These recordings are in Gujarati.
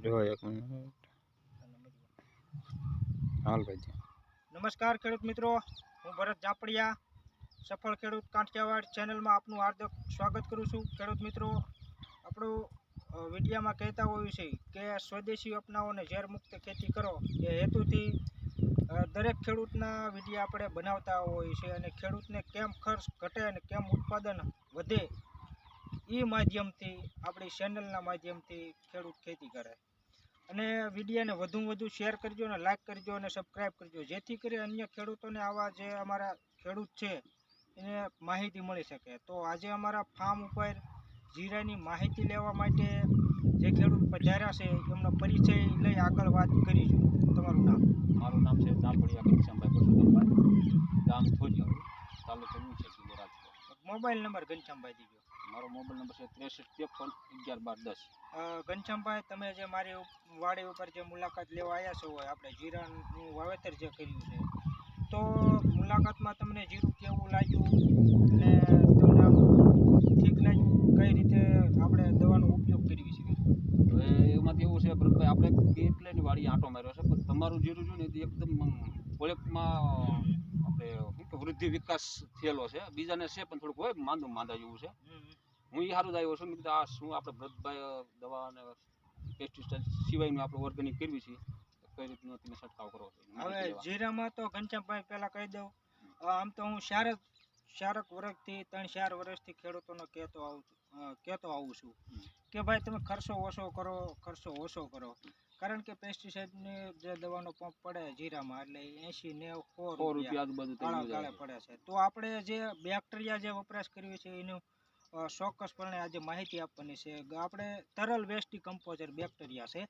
જો એક મિનિટ હાલ ભાઈ નમસ્કાર ખેડૂત મિત્રો, હું ભરત જાપડિયા સફળ ખેડૂત કાંઠિયાવાડ ચેનલમાં આપનું હાર્દિક સ્વાગત કરું છું. ખેડૂત મિત્રો, આપણું વિડીયામાં કહેતા હોઈએ છીએ કે સ્વદેશી અપનાવો અને ઝેર મુક્ત ખેતી કરો એ હેતુથી દરેક ખેડૂતના વિડીયા આપણે બનાવતા હોઈએ છીએ અને ખેડૂતને કેમ ખર્ચ ઘટે અને કેમ ઉત્પાદન વધે એ માધ્યમથી આપણી ચેનલના માધ્યમથી ખેડૂત ખેતી કરે. અને વિડીયોને વધુમાં વધુ શેર કરજો અને લાઇક કરજો અને સબસ્ક્રાઈબ કરજો, જેથી કરી અન્ય ખેડૂતોને આવા જે અમારા ખેડૂત છે એને માહિતી મળી શકે. તો આજે અમારા ફાર્મ ઉપર જીરાની માહિતી લેવા માટે જે ખેડૂત પધાર્યા છે એમનો પરિચય લઈ આગળ વાત કરીશું. તમારું નામ? મારું નામ છે જાપડિયા ઘનશ્યામભાઈ પરસોત્તમભાઈ, ગામ થોજિયા, તાલુકો છે જિલ્લો રાજકોટ. મોબાઈલ નંબર ઘનશ્યામભાઈ દીજો. મારો મોબાઈલ નંબર છે 63 53 11 12 10. ઘનશ્યામભાઈ, તમે જે મારી વાડી ઉપર જે મુલાકાત લેવા આવ્યા છો, આપણે જીરાનું વાવેતર જે કર્યું છે, તો મુલાકાતમાં તમને જીરું કેવું લાગ્યું અને તમને આમ ઠીક લાગ્યું, કઈ રીતે આપણે દવાનો ઉપયોગ કરવી છે? હવે એમાંથી એવું છે ભરતભાઈ, આપણે કેટલાની વાડી આંટો માર્યો છે, પણ તમારું જીરું જો ને એ એકદમ ઓળખમાં આપણે શું કે વૃદ્ધિ વિકાસ થયેલો છે. બીજાને છે પણ થોડુંક હોય માંદા જેવું છે. હું એ સારું જ આવ્યો છું. મેં કીધું આ શું આપણે ભરતભાઈ દવા અને પેસ્ટિસાઇડ સિવાયનું આપણે ઓર્ગેનિક કરવી છે, કઈ રીતનો તમે છંટકાવ કરો છો? હવે જીરામાં તો ઘનશ્યામભાઈ પહેલાં કહી દઉં, આમ તો હું ચારક વર્ષથી 3-4 વર્ષથી ખેડૂતોને કહેતો આવું છું કે ભાઈ તમે ખર્ચો ઓછો કરો. કારણ કે પેસ્ટિસાઇડની જે દવાનો પંપ પડે જીરામાં એટલે 80-90 રૂપિયા કાળે પડે છે. તો આપણે જે બેક્ટેરિયા જે વપરાશ કરવી છે એનું ચોક્કસપણે આજે માહિતી આપવાની છે. આપણે તરલ વેસ્ટ ડિકમ્પોઝર બેક્ટેરિયા છે.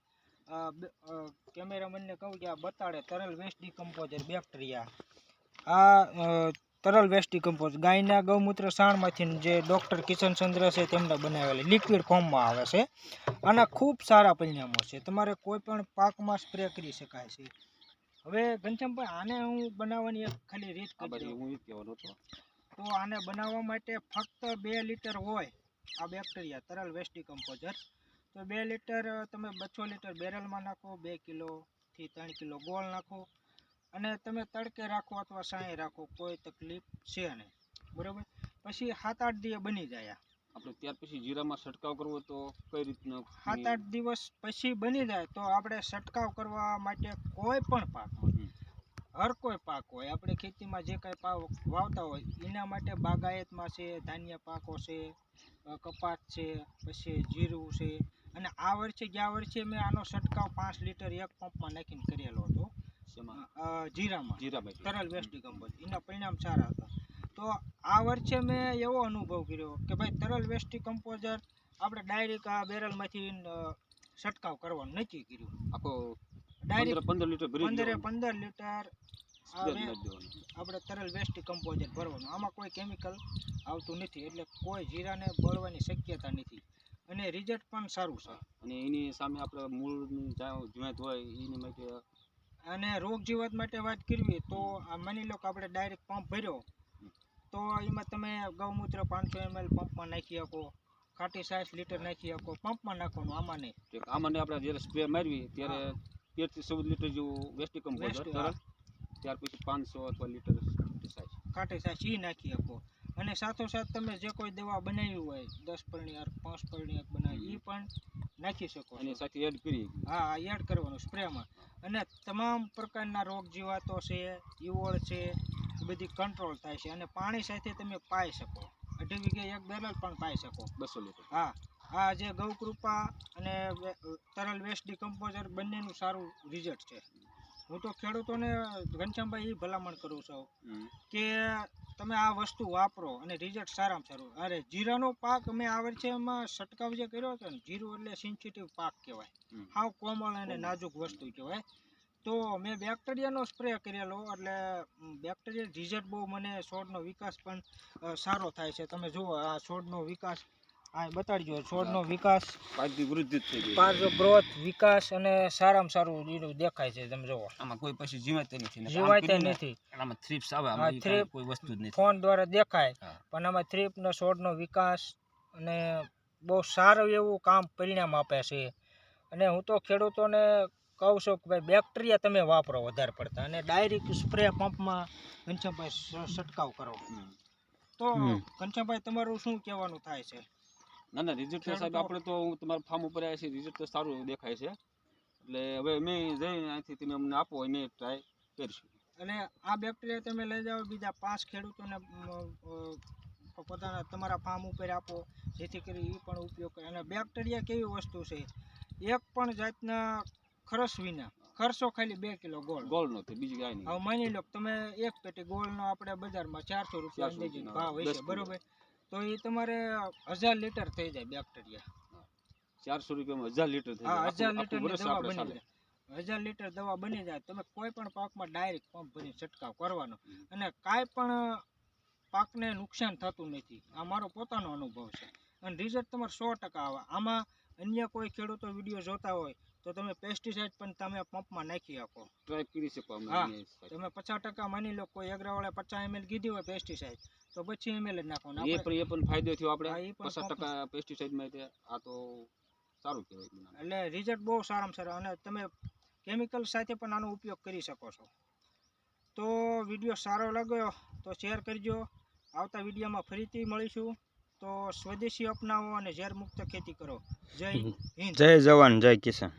કેમેરામેનને કહું કે આ બતાડે તરલ વેસ્ટ ડિકમ્પોઝર બેક્ટેરિયા. આ તરલ વેસ્ટ ડિકમ્પોઝર ગાયના ગૌમૂત્ર સાણમાંથી જે ડૉક્ટર કિશનચંદ્ર છે તેમને બનાવેલી લિક્વિડ ફોર્મમાં આવે છે અને ખૂબ સારા પરિણામો છે. તમારે કોઈ પણ પાકમાં સ્પ્રે કરી શકાય છે. હવે ઘનશ્યામભાઈ, આને હું બનાવવાની એક ખાલી રીત કરી દઉં. તો આને બનાવવા માટે ફક્ત 2 લીટર હોય આ બેક્ટેરિયા તરલ વેસ્ટ ડિકમ્પોઝર, તો 2 લીટર તમે 200 લીટર બેરલમાં નાખો, 2 કિલોથી 3 કિલો ગોળ નાખો અને તમે તડકે રાખો અથવા સાંયે રાખો, કોઈ તકલીફ છે નહીં, બરાબર? પછી 7-8 દિવસ બની જાય. આપણે ત્યાર પછી જીરામાં છંટકાવ કરવો તો કઈ રીતનો? 7-8 દિવસ પછી બની જાય તો આપણે છંટકાવ કરવા માટે કોઈ પણ પાકમાં, હર કોઈ પાક હોય, આપણે ખેતીમાં જે કાંઈ પાક વાવતા હોય એના માટે બાગાયતમાં છે, ધાન્ય પાકો છે, કપાસ છે, પછી જીરું છે. અને ગયા વર્ષે મેં આનો છંટકાવ 5 લીટર એક પંપમાં નાખીને કરેલો હતો જીરામાં તરલ વેસ્ટ ડિકમ્પોઝર. એના પરિણામ સારા હતા. તો આ વર્ષે મેં એવો અનુભવ કર્યો કે ભાઈ તરલ વેસ્ટ ડિકમ્પોઝર આપણે ડાયરેક્ટ આ બેરલમાંથી છંટકાવ કરવાનું નક્કી કર્યું. આખો ડાયરેક્ટ 15 લીટર 15 લીટર આપણે તરલ વેસ્ટ ડિકમ્પોઝર ભરવાનું. આમાં કોઈ કેમિકલ આવતું નથી એટલે કોઈ જીરાને બળવાની શક્યતા નથી અને રિઝલ્ટ પણ સારું છે. અને એની સામે આપણે મૂળની જીવાત હોય એની માટે અને રોગ જીવાત માટે વાત કરવી તો આ માની લો કે આપણે ડાયરેક્ટ પંપ ભર્યો તો એમાં તમે ગૌમૂત્ર 500 ml પંપમાં નાખી શકો, ખાટી 60 લીટર નાખી શકો, પંપમાં નાખવાનું. આમાં નહીં. આમાં આપણે જ્યારે સ્પ્રે મારવી ત્યારે 13 થી 14 લીટર જેવું વેસ્ટ ડિકમ્પોઝર, ત્યાર પછી 500 અથવા લીટર ખાટી 60 એ નાખી શકો. અને સાથોસાથ તમે જે કોઈ દવા બનાવી હોય 10 પરણિયાર 5 પરણિયાર બનાવી એ પણ નાખી શકો. અને સાથે એડ કરી એડ કરવાનું સ્પ્રેમાં. અને તમામ પ્રકારના રોગ જીવાતો છે, ઈવળ છે, એ બધી કંટ્રોલ થાય છે. અને પાણી સાથે તમે પાઈ શકો, 2.5 વીઘે 1 બેરલ પણ પાઈ શકો 200 લીટર. હા જે ગૌકૃપા અને તરલ વેસ્ટ ડિકમ્પોઝર બંનેનું સારું રિઝલ્ટ છે. હું તો ખેડૂતોને ઘનશ્યામભાઈ એ ભલામણ કરું છું કે તમે આ વસ્તુ વાપરો અને રિઝલ્ટ સારામાં સારું. અરે જીરાનો પાક અમે આ વર્ષે એમાં છંટકાવ જે કર્યો હતો ને, જીરું એટલે સેન્સિટિવ પાક કહેવાય, હાવ કોમળ અને નાજુક વસ્તુ કહેવાય. તો મેં બેક્ટેરિયાનો સ્પ્રે કરેલો એટલે બેક્ટેરિયા રિઝલ્ટ બહુ મને છોડનો વિકાસ પણ સારો થાય છે. તમે જુઓ આ છોડનો વિકાસ આ બતાડજો, છોડનો વિકાસ, પારજો ગ્રોથ વિકાસ અને સારામાં સારું દેખાય છે. તમે જુઓ આમાં કોઈ પછી જીવાત નથી, આમાં થ્રીપ્સ આવે, આમાં કોઈ વસ્તુ જ નથી. ફોન દ્વારા દેખાય પણ આમાં થ્રીપનો છોડનો વિકાસ અને બહુ સારું એવું પરિણામ આપે છે. અને હું તો ખેડૂતોને કહું છું કે ભાઈ બેક્ટેરિયા તમે વાપરો વધારે પડતા અને ડાયરેક્ટ સ્પ્રે પંપમાં ઘનશ્યામભાઈ છંટકાવ કરો. તો હમ. ઘનશ્યામભાઈ તમારું શું કહેવાનું થાય છે? ના ના રિઝલ્ટ તો સાહેબ આપણે તો તમારા ફાર્મ ઉપર આવ્યા છીએ, રિઝલ્ટ તો સારું દેખાય છે. એટલે હવે અમે જઈને અહીંથી તમે અમને આપો અમે ટ્રાય કરીશું. અને આ બેક્ટેરિયા તમે લઈ જાઓ બીજા 5 ખેડૂતોને પોતાના તમારા ફાર્મ ઉપર આપો, જેથી કરી એ પણ ઉપયોગ કરે. અને બેક્ટેરિયા કેવી વસ્તુ છે, એક પણ જાતના ખર્ચ વિના, ખર્ચો ખાલી 2 કિલો ગોળ. ગોળ નથી બીજું કાંઈ નહીં. હવે માની લો કે તમે એક પેટી ગોળનો આપણે બજારમાં 400 રૂપિયા અંદાજિત ભાવ હોય છે, બરોબર? તો એ તમારે 1000 લીટર થઈ જાય બેક્ટેરિયા. 400 રૂપિયામાં 1000 લીટર થઈ હા, જાય. 1000 લીટરની વર્ષ દવા આપણે બની ચાલે. જાય. 1000 લીટર દવા બની જાય. તમે કોઈ પણ પાકમાં ડાયરેક્ટ પંપ ભરી છંટકાવ કરવાનો અને કાંઈ પણ પાકને નુકસાન થતું નથી. આ મારો પોતાનો અનુભવ છે અને રિઝલ્ટ તમારે 100% આવે. આમાં અન્ય કોઈ ખેડૂતો વિડીયો જોતા હોય તો તમે પેસ્ટિસાઇડ પણ તમે પંપમાં નાખી આપો, ટ્રાય કરી શકો અમે. હા. અહીંયા તમે 50% માની લો કોઈ એગ્રાવાળા 50 ml કીધી હોય પેસ્ટિસાઇડ તો 25 ml જ નાખવાનું. એ પણ ફાયદો થયો આપણે. હા, એ પણ 50% પેસ્ટિસાઇડમાં તે આ તો સારું કહેવાય બનાવે. એટલે રિઝલ્ટ બહુ સારામાં સારા અને તમે કેમિકલ સાથે પણ આનો ઉપયોગ કરી શકો છો. તો વિડીયો સારો લાગ્યો તો શેર કરજો. આવતા વિડીયોમાં ફરીથી મળીશું. તો સ્વદેશી અપનાવો અને ઝેર મુક્ત ખેતી કરો. જય હિન્દ. જય જવાન જય કિસાન.